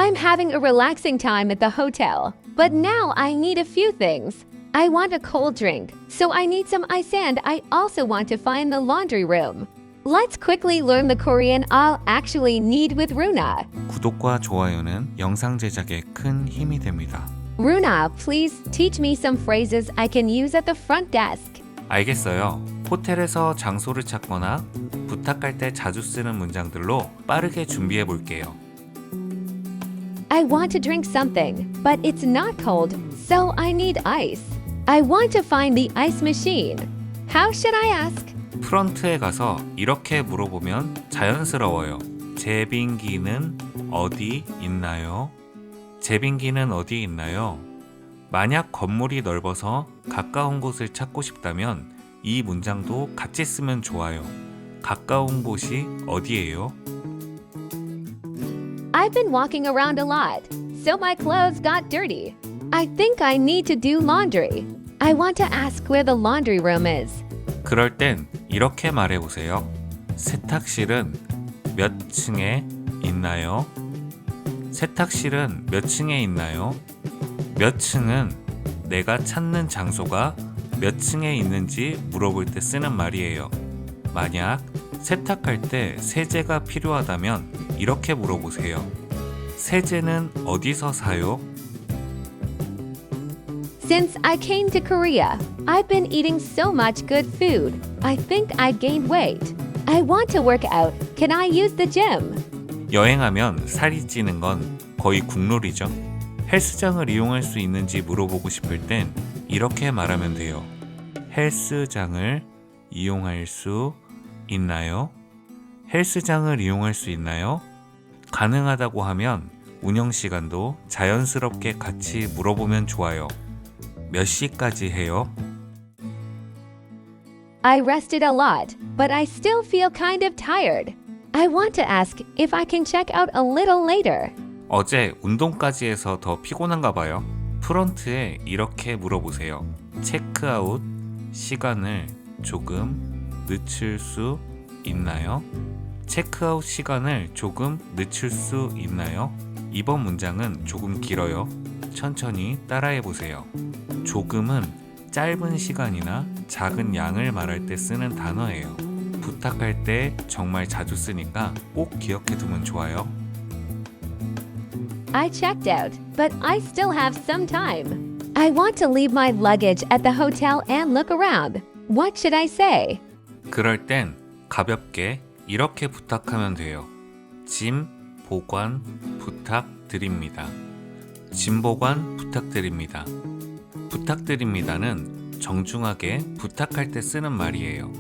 I'm having a relaxing time at the hotel, but now I need a few things. I want a cold drink, so I need some ice and I also want to find the laundry room. Let's quickly learn the Korean I'll actually need with Runa. 구독과 좋아요는 영상 제작에 큰 힘이 됩니다. Runa, please teach me some phrases I can use at the front desk. 알겠어요. 호텔에서 장소를 찾거나 부탁할 때 자주 쓰는 문장들로 빠르게 준비해 볼게요. I want to drink something, but it's not cold, so I need ice. I want to find the ice machine. How should I ask? 프런트에 가서 이렇게 물어보면 자연스러워요. 제빙기는 어디 있나요? 제빙기는 어디 있나요? 만약 건물이 넓어서 가까운 곳을 찾고 싶다면 이 문장도 같이 쓰면 좋아요. 가까운 곳이 어디예요? I've been walking around a lot, so my clothes got dirty. I think I need to do laundry. I want to ask where the laundry room is. 그럴 땐 이렇게 말해보세요. 세탁실은 몇 층에 있나요? 세탁실은 몇 층에 있나요? 몇 층은 내가 찾는 장소가 몇 층에 있는지 물어볼 때 쓰는 말이에요. 만약 세탁할 때 세제가 필요하다면 이렇게 물어보세요. 세제는 어디서 사요? Since I came to Korea, I've been eating so much good food. I think I gained weight. I want to work out. Can I use the gym? 여행하면 살이 찌는 건 거의 국룰이죠. 헬스장을 이용할 수 있는지 물어보고 싶을 땐 이렇게 말하면 돼요. 헬스장을 이용할 수 있나요? 헬스장을 이용할 수 있나요? 가능하다고 하면 운영 시간도 자연스럽게 같이 물어보면 좋아요. 몇 시까지 해요? I rested a lot, but I still feel kind of tired. I want to ask if I can check out a little later. 어제 운동까지 해서 더 피곤한가 봐요. 프런트에 이렇게 물어보세요. 체크아웃 시간을 조금 늦출 수 있나요? 체크아웃 시간을 조금 늦출 수 있나요? 이번 문장은 조금 길어요. 천천히 따라해 보세요. 조금은 짧은 시간이나 작은 양을 말할 때 쓰는 단어예요. 부탁할 때 정말 자주 쓰니까 꼭 기억해 두면 좋아요. I checked out, but I still have some time. I want to leave my luggage at the hotel and look around. What should I say? 그럴 땐 가볍게 이렇게 부탁하면 돼요. 짐 보관 부탁드립니다. 짐 보관 부탁드립니다. 부탁드립니다는 정중하게 부탁할 때 쓰는 말이에요.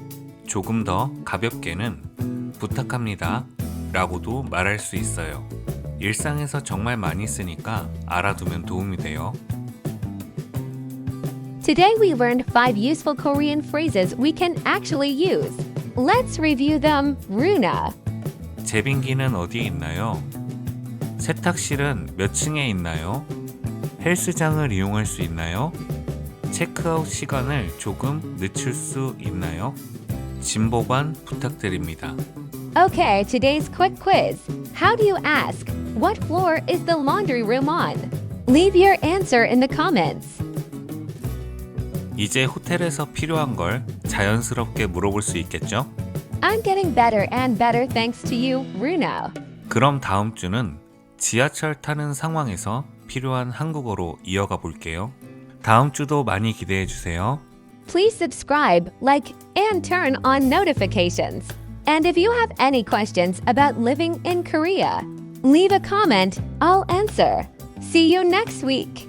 조금 더 가볍게는 부탁합니다 라고도 말할 수 있어요. 일상에서 정말 많이 쓰니까 알아두면 도움이 돼요. Today we learned 5 useful Korean phrases we can actually use. Let's review them, Runa. 제빙기는 어디 있나요? 세탁실은 몇 층에 있나요? 헬스장을 이용할 수 있나요? 체크아웃 시간을 조금 늦출 수 있나요? 짐 보관 부탁드립니다. Okay, today's quick quiz. How do you ask? What floor is the laundry room on? Leave your answer in the comments. 이제 호텔에서 필요한 걸 자연스럽게 물어볼 수 있겠죠? I'm getting better and better thanks to you, Runa. 그럼 다음 주는 지하철 타는 상황에서 필요한 한국어로 이어가 볼게요. 다음 주도 많이 기대해 주세요. Please subscribe, like, and turn on notifications. And if you have any questions about living in Korea, leave a comment. I'll answer. See you next week.